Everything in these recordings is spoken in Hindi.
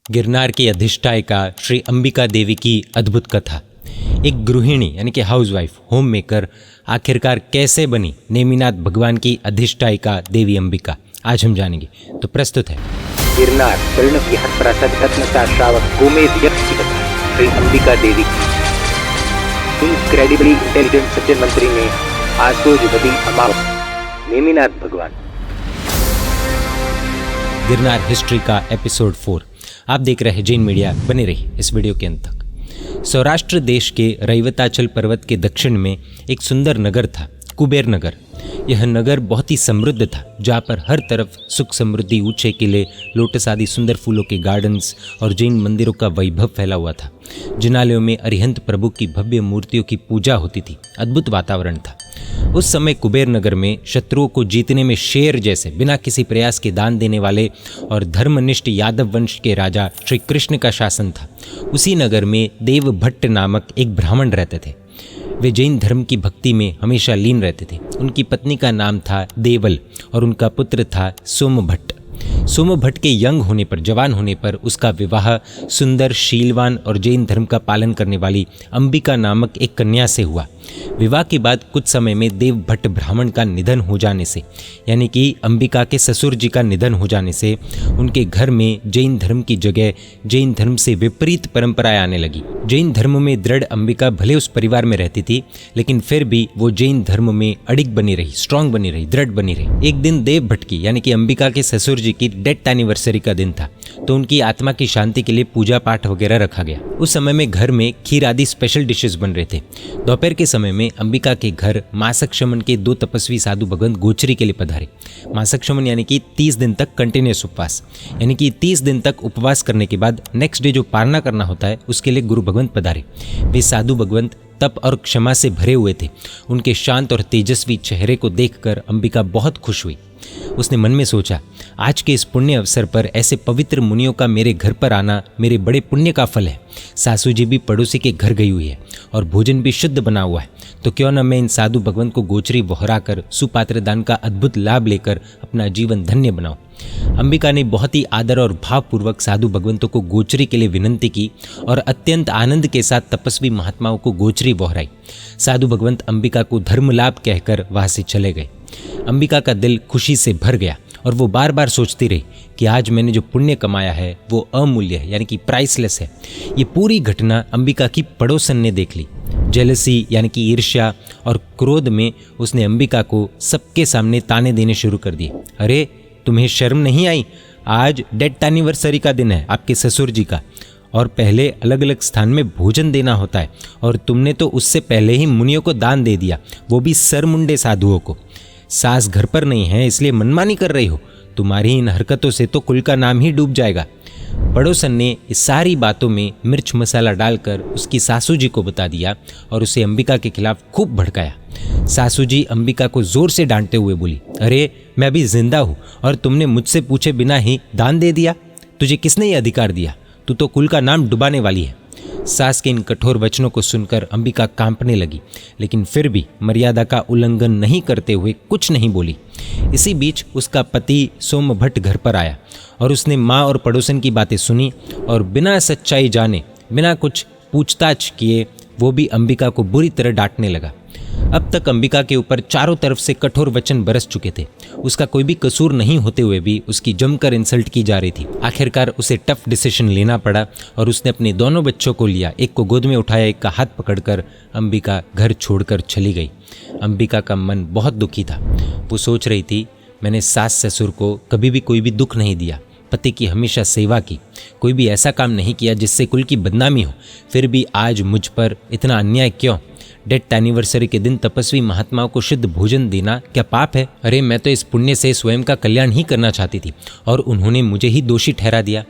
गिरनार की अधिष्ठायिका श्री अंबिका देवी की अद्भुत कथा। एक गृहिणी यानी कि हाउसवाइफ, होम मेकर आखिरकार कैसे बनी नेमिनाथ भगवान की अधिष्ठायिका देवी अंबिका, आज हम जानेंगे। तो प्रस्तुत है गिरनार शरण की हत प्रसाद रत्नता श्रावक गोमेद यक्ष की कथा श्री अंबिका देवी की। इनक्रेडिबली इंटेलिजेंट सज्जन मंत्री ने आशोजवती अमावस नेमिनाथ भगवान। गिरनार हिस्ट्री का एपिसोड 4 आप देख रहे हैं जैन मीडिया। बने रहिए इस वीडियो के अंत तक। सौराष्ट्र देश के रैवताचल पर्वत के दक्षिण में एक सुंदर नगर था, कुबेर नगर। यह नगर बहुत ही समृद्ध था, जहाँ पर हर तरफ सुख समृद्धि, ऊंचे किले, लोटस आदि सुंदर फूलों के गार्डन्स और जैन मंदिरों का वैभव फैला हुआ था। जिनालयों में अरिहंत प्रभु की भव्य मूर्तियों की पूजा होती थी। अद्भुत वातावरण था। उस समय कुबेर नगर में शत्रुओं को जीतने में शेर जैसे बिना किसी प्रयास के दान देने वाले और धर्मनिष्ठ यादव वंश के राजा श्री कृष्ण का शासन था। उसी नगर में देवभट्ट नामक एक ब्राह्मण रहते थे। वे जैन धर्म की भक्ति में हमेशा लीन रहते थे। उनकी पत्नी का नाम था देवल और उनका पुत्र था सोमभट्ट। सोमभट्ट के यंग होने पर, जवान होने पर उसका विवाह सुंदर, शीलवान और जैन धर्म का पालन करने वाली अंबिका नामक एक कन्या से हुआ। विवाह के बाद कुछ समय में देवभट्ट ब्राह्मण का निधन हो जाने से, यानी कि अंबिका के ससुर जी का निधन हो जाने से, उनके घर में जैन धर्म की जगह जैन धर्म से विपरीत परंपराएं आने लगी। जैन धर्म में दृढ़ अंबिका भले उस परिवार में रहती थी, लेकिन फिर भी वो जैन धर्म में अडिग बनी रही, स्ट्रांग बनी रही, दृढ़ बनी रही। एक दिन देवभट्ट की यानी कि अंबिका के ससुर जी की डेथ एनिवर्सरी का दिन था, तो उनकी आत्मा की शांति के लिए पूजा पाठ वगैरह रखा गया। उस समय में घर में खीर आदि स्पेशल डिशेस बन रहे थे। दोपहर के समय में अंबिका के घर मासक शमन के 2 तपस्वी साधु भगवंत गोचरी के लिए पधारे। मासक शमन यानी कि 30 दिन तक कंटिन्यूस उपवास, यानी कि 30 दिन तक उपवास करने के बाद नेक्स्ट डे जो पारना करना होता है उसके लिए गुरु भगवंत पधारे। वे साधु भगवंत तप और क्षमा से भरे हुए थे। उनके शांत और तेजस्वी चेहरे को देखकर अंबिका बहुत खुश हुई। उसने मन में सोचा, आज के इस पुण्य अवसर पर ऐसे पवित्र मुनियों का मेरे घर पर आना मेरे बड़े पुण्य का फल है। सासू जी भी पड़ोसी के घर गई हुई है और भोजन भी शुद्ध बना हुआ है, तो क्यों न मैं इन साधु भगवंत को गोचरी बहरा कर सुपात्र दान का अद्भुत लाभ लेकर अपना जीवन धन्य बनाऊं। अंबिका ने बहुत ही आदर और भावपूर्वक साधु भगवंतों को गोचरी के लिए विनंती की और अत्यंत आनंद के साथ तपस्वी महात्माओं को गोचरी बहराई। साधु भगवंत अंबिका को धर्म लाभ कहकर वहां से चले गए। अंबिका का दिल खुशी से भर गया और वो बार बार सोचती रही कि आज मैंने जो पुण्य कमाया है वो अमूल्य है, यानी कि प्राइसलेस है। ये पूरी घटना अंबिका की पड़ोसन ने देख ली। जेलसी यानी कि ईर्ष्या और क्रोध में उसने अंबिका को सबके सामने ताने देने शुरू कर दिए। अरे तुम्हें शर्म नहीं आई? आज डेथ एनिवर्सरी का दिन है आपके ससुर जी का, और पहले अलग अलग स्थान में भोजन देना होता है, और तुमने तो उससे पहले ही मुनियों को दान दे दिया, वो भी सरमुंडे साधुओं को। सास घर पर नहीं है इसलिए मनमानी कर रही हो। तुम्हारी इन हरकतों से तो कुल का नाम ही डूब जाएगा। पड़ोसन ने इस सारी बातों में मिर्च मसाला डालकर उसकी सासू जी को बता दिया और उसे अंबिका के खिलाफ खूब भड़काया। सासू जी अंबिका को जोर से डांटते हुए बोली, अरे मैं अभी जिंदा हूँ और तुमने मुझसे पूछे बिना ही दान दे दिया? तुझे किसने ये अधिकार दिया? तू तो कुल का नाम डुबाने वाली है। सास के इन कठोर वचनों को सुनकर अंबिका कांपने लगी, लेकिन फिर भी मर्यादा का उल्लंघन नहीं करते हुए कुछ नहीं बोली। इसी बीच उसका पति सोमभट्ट घर पर आया और उसने माँ और पड़ोसन की बातें सुनी और बिना सच्चाई जाने, बिना कुछ पूछताछ किए वो भी अंबिका को बुरी तरह डांटने लगा। अब तक अंबिका के ऊपर चारों तरफ से कठोर वचन बरस चुके थे। उसका कोई भी कसूर नहीं होते हुए भी उसकी जमकर इंसल्ट की जा रही थी। आखिरकार उसे टफ डिसीजन लेना पड़ा और उसने अपने दोनों बच्चों को लिया, एक को गोद में उठाया, एक का हाथ पकड़कर अंबिका घर छोड़कर चली गई। अंबिका का मन बहुत दुखी था। वो सोच रही थी, मैंने सास ससुर को कभी भी कोई भी दुख नहीं दिया, पति की हमेशा सेवा की, कोई भी ऐसा काम नहीं किया जिससे कुल की बदनामी हो, फिर भी आज मुझ पर इतना अन्याय क्यों? डेथ एनिवर्सरी के दिन तपस्वी महात्माओं को शुद्ध भोजन देना क्या पाप है? अरे मैं तो इस पुण्य से स्वयं का कल्याण ही करना चाहती थी और उन्होंने मुझे ही दोषी ठहरा दिया।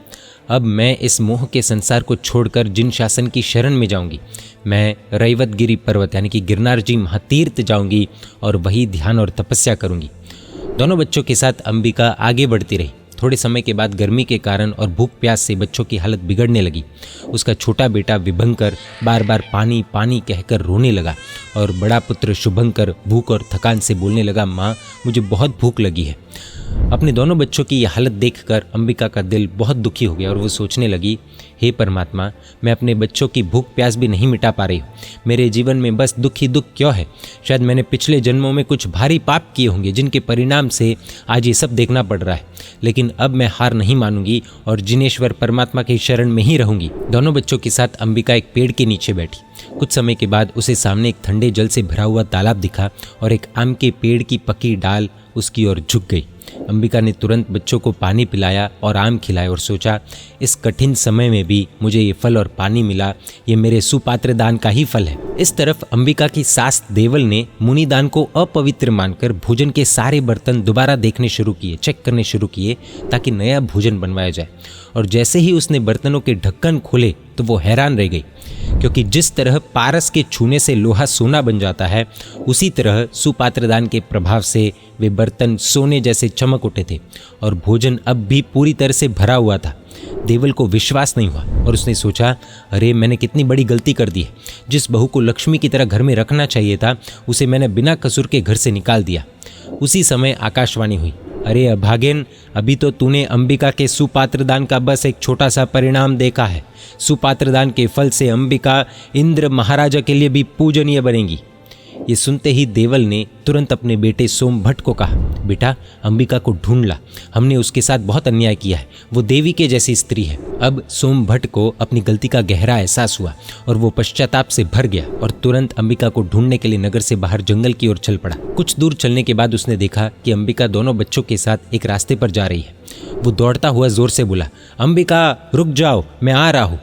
अब मैं इस मोह के संसार को छोड़कर जिन शासन की शरण में जाऊंगी। मैं रैवतगिरी पर्वत यानी कि गिरनार जी महातीर्थ जाऊंगी और वही ध्यान और तपस्या करूंगी। दोनों बच्चों के साथ अंबिका आगे बढ़ती रही। थोड़े समय के बाद गर्मी के कारण और भूख प्यास से बच्चों की हालत बिगड़ने लगी। उसका छोटा बेटा विभंकर बार बार पानी पानी कहकर रोने लगा और बड़ा पुत्र शुभंकर भूख और थकान से बोलने लगा, माँ मुझे बहुत भूख लगी है। अपने दोनों बच्चों की यह हालत देखकर अंबिका का दिल बहुत दुखी हो गया और वो सोचने लगी, हे परमात्मा, मैं अपने बच्चों की भूख प्यास भी नहीं मिटा पा रही हूँ। मेरे जीवन में बस दुख ही दुख क्यों है? शायद मैंने पिछले जन्मों में कुछ भारी पाप किए होंगे जिनके परिणाम से आज ये सब देखना पड़ रहा है। लेकिन अब मैं हार नहीं मानूंगी और जिनेश्वर परमात्मा की शरण में ही रहूंगी। दोनों बच्चों के साथ अंबिका एक पेड़ के नीचे बैठी। कुछ समय के बाद उसे सामने एक ठंडे जल से भरा हुआ तालाब दिखा और एक आम के पेड़ की पकी डाल उसकी ओर झुक गई। अंबिका ने तुरंत बच्चों को पानी पिलाया और आम खिलाए और सोचा, इस कठिन समय में भी मुझे ये फल और पानी मिला, ये मेरे सुपात्र दान का ही फल है। इस तरफ अंबिका की सास देवल ने मुनिदान को अपवित्र मानकर भोजन के सारे बर्तन दोबारा देखने शुरू किए, चेक करने शुरू किए ताकि नया भोजन बनवाया जाए। और जैसे ही उसने बर्तनों के ढक्कन खोले तो वो हैरान रह गई, क्योंकि जिस तरह पारस के छूने से लोहा सोना बन जाता है, उसी तरह सुपात्रदान के प्रभाव से वे बर्तन सोने जैसे चमक उठे थे और भोजन अब भी पूरी तरह से भरा हुआ था। देवल को विश्वास नहीं हुआ और उसने सोचा, अरे मैंने कितनी बड़ी गलती कर दी है। जिस बहू को लक्ष्मी की तरह घर में रखना चाहिए था, उसे मैंने बिना कसूर के घर से निकाल दिया। उसी समय आकाशवाणी हुई, अरे अभागेन, अभी तो तूने अंबिका के सुपात्रदान का बस एक छोटा सा परिणाम देखा है। सुपात्रदान के फल से अंबिका इंद्र महाराजा के लिए भी पूजनीय बनेगी। ये सुनते ही देवल ने तुरंत अपने बेटे सोमभट्ट को कहा, बेटा अंबिका को ढूंढ ला, हमने उसके साथ बहुत अन्याय किया है, वो देवी के जैसी स्त्री है। अब सोमभट्ट को अपनी गलती का गहरा एहसास हुआ और वो पश्चाताप से भर गया और तुरंत अंबिका को ढूंढने के लिए नगर से बाहर जंगल की ओर चल पड़ा। कुछ दूर चलने के बाद उसने देखा कि अंबिका दोनों बच्चों के साथ एक रास्ते पर जा रही है। वो दौड़ता हुआ जोर से बोला, अंबिका रुक जाओ, मैं आ रहा हूँ।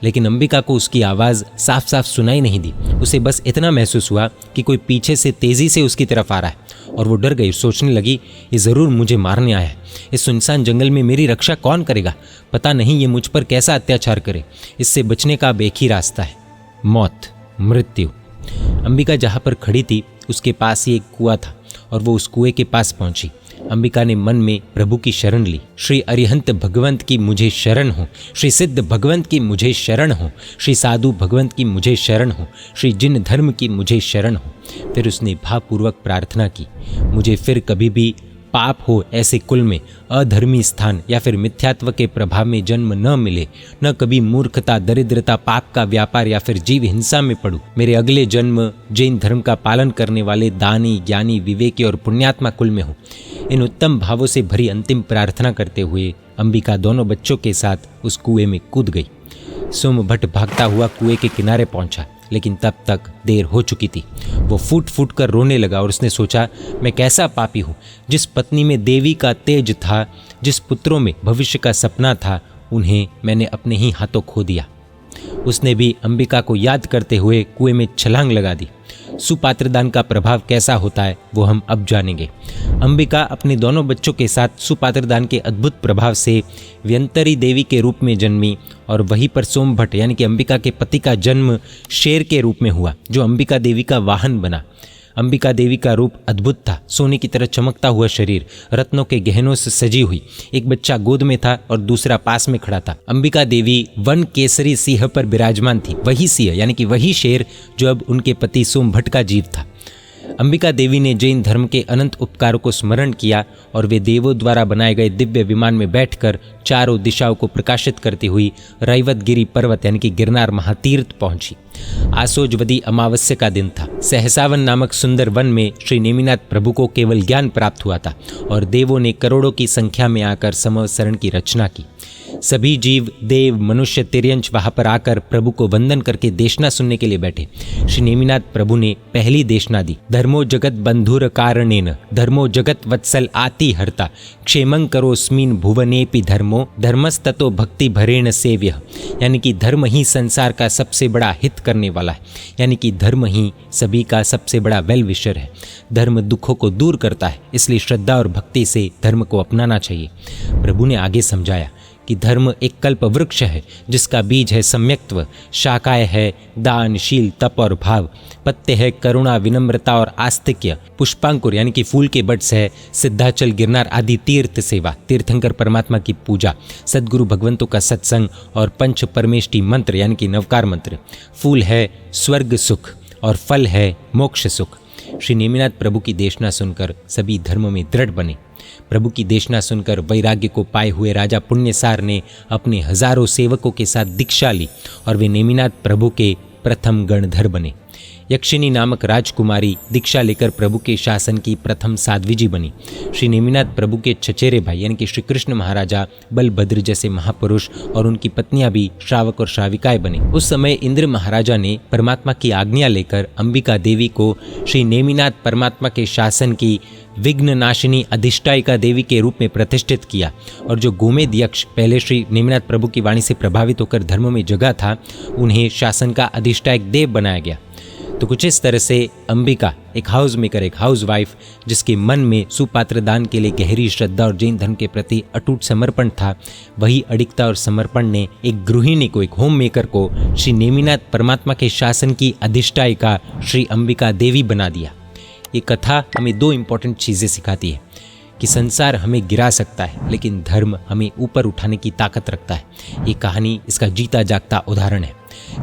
लेकिन अंबिका को उसकी आवाज़ साफ साफ सुनाई नहीं दी। उसे बस इतना महसूस हुआ कि कोई पीछे से तेज़ी से उसकी तरफ आ रहा है और वो डर गई। सोचने लगी, ये ज़रूर मुझे मारने आया है। इस सुनसान जंगल में मेरी रक्षा कौन करेगा? पता नहीं ये मुझ पर कैसा अत्याचार करे। इससे बचने का अब एक ही रास्ता है, मौत, मृत्यु। अंबिका जहाँ पर खड़ी थी उसके पास ही एक कुआं था और वो उस कुएं के पास पहुंची। अंबिका ने मन में प्रभु की शरण ली। श्री अरिहंत भगवंत की मुझे शरण हो, श्री सिद्ध भगवंत की मुझे शरण हो, श्री साधु भगवंत की मुझे शरण हो, श्री जिन धर्म की मुझे शरण हो। फिर उसने भावपूर्वक प्रार्थना की, मुझे फिर कभी भी पाप हो ऐसे कुल में, अधर्मी स्थान या फिर मिथ्यात्व के प्रभाव में जन्म न मिले, न कभी मूर्खता, दरिद्रता, पाप का व्यापार या फिर जीव हिंसा में पड़ूं। मेरे अगले जन्म जैन धर्म का पालन करने वाले दानी, ज्ञानी, विवेकी और पुण्यात्मा कुल में हो। इन उत्तम भावों से भरी अंतिम प्रार्थना करते हुए अंबिका दोनों बच्चों के साथ उस कुएं में कूद गई। सोमभट्ट भागता हुआ कुएं के किनारे पहुंचा, लेकिन तब तक देर हो चुकी थी। वो फूट फूट कर रोने लगा और उसने सोचा, मैं कैसा पापी हूँ। जिस पत्नी में देवी का तेज था, जिस पुत्रों में भविष्य का सपना था, उन्हें मैंने अपने ही हाथों खो दिया। उसने भी अंबिका को याद करते हुए कुएं में छलांग लगा दी। सुपात्रदान का प्रभाव कैसा होता है वो हम अब जानेंगे। अंबिका अपने दोनों बच्चों के साथ सुपात्रदान के अद्भुत प्रभाव से व्यंतरी देवी के रूप में जन्मी और वहीं पर सोमभट्ट यानी कि अंबिका के पति का जन्म शेर के रूप में हुआ, जो अंबिका देवी का वाहन बना। अंबिका देवी का रूप अद्भुत था, सोने की तरह चमकता हुआ शरीर, रत्नों के गहनों से सजी हुई। एक बच्चा गोद में था और दूसरा पास में खड़ा था। अंबिका देवी वन केसरी सिंह पर विराजमान थी, वही सिंह यानी कि वही शेर जो अब उनके पति सोमभट्ट का जीव था। अंबिका देवी ने जैन धर्म के अनंत उपकारों को स्मरण किया और वे देवों द्वारा बनाए गए दिव्य विमान में बैठकर चारों दिशाओं को प्रकाशित करती हुई रैवतगिरी पर्वत यानी कि गिरनार महातीर्थ पहुंची। आसोजवदी अमावस्या का दिन था। सहसावन नामक सुंदर वन में श्री नेमिनाथ प्रभु को केवल ज्ञान प्राप्त हुआ था और देवों ने करोड़ों की संख्या में आकर समवसरण की रचना की। सभी जीव, देव, मनुष्य, तिर्यंच वहां पर आकर प्रभु को वंदन करके देशना सुनने के लिए बैठे। श्री नेमिनाथ प्रभु ने पहली देशना दी। धर्मो जगत बंधुर कारणेन, धर्मो जगत वत्सल आति हर्ता, क्षेमं करोस्मिन् भुवनेपि धर्मो, धर्मस्ततो भक्ति भरेण सेव्यः। यानी कि धर्म ही संसार का सबसे बड़ा हित करने वाला है, यानी कि धर्म ही सभी का सबसे बड़ा वेल विशर है। धर्म दुखों को दूर करता है, इसलिए श्रद्धा और भक्ति से धर्म को अपनाना चाहिए। प्रभु ने आगे समझाया कि धर्म एक कल्प वृक्ष है जिसका बीज है सम्यक्त्व, शाखाएं है दान, शील, तप और भाव, पत्ते है करुणा, विनम्रता और आस्तिक्य, पुष्पांकुर यानी कि फूल के बड्स है सिद्धाचल, गिरनार आदि तीर्थ सेवा, तीर्थंकर परमात्मा की पूजा, सद्गुरु भगवंतों का सत्संग और पंच परमेष्टि मंत्र यानी कि नवकार मंत्र। फूल है स्वर्ग सुख और फल है मोक्ष सुख। श्री नेमिनाथ प्रभु की देशना सुनकर सभी धर्मों में दृढ़ बने। प्रभु की देशना सुनकर वैराग्य को पाए हुए राजा पुण्यसार ने अपने हजारों सेवकों के साथ दीक्षा ली और वे नेमिनाथ प्रभु के प्रथम गणधर बने। यक्षिनी नामक राजकुमारी दीक्षा लेकर प्रभु के शासन की प्रथम साध्वी जी बनी। श्री नेमिनाथ प्रभु के चचेरे भाई यानी कि श्री कृष्ण महाराजा बलभद्र जैसे महापुरुष और उनकी पत्नियां भी श्रावक और श्राविकाएं बनी। उस समय इंद्र महाराजा ने परमात्मा की आज्ञा लेकर अंबिका देवी को श्री नेमिनाथ परमात्मा के शासन की विघ्न नाशिनी अधिष्ठायिका देवी के रूप में प्रतिष्ठित किया और जो गोमेद यक्ष पहले श्री नेमिनाथ प्रभु की वाणी से प्रभावित होकर धर्म में जगा था, उन्हें शासन का अधिष्ठायक देव बनाया गया। तो कुछ इस तरह से अंबिका एक हाउस मेकर, एक हाउस वाइफ जिसके मन में सुपात्र दान के लिए गहरी श्रद्धा और जैन धर्म के प्रति अटूट समर्पण था, वही अडिगता और समर्पण ने एक गृहिणी को, एक होम मेकर को श्री नेमिनाथ परमात्मा के शासन की अधिष्ठायिका श्री अंबिका देवी बना दिया। ये कथा हमें दो इम्पोर्टेंट चीज़ें सिखाती है कि संसार हमें गिरा सकता है लेकिन धर्म हमें ऊपर उठाने की ताकत रखता है। ये कहानी इसका जीता जागता उदाहरण है।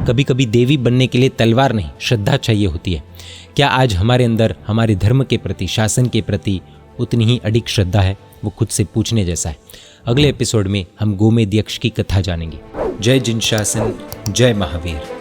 कभी कभी देवी बनने के लिए तलवार नहीं, श्रद्धा चाहिए होती है। क्या आज हमारे अंदर हमारे धर्म के प्रति, शासन के प्रति उतनी ही अडिग श्रद्धा है? वो खुद से पूछने जैसा है। अगले एपिसोड में हम गोमेद यक्ष की कथा जानेंगे। जय जिन शासन, जय महावीर।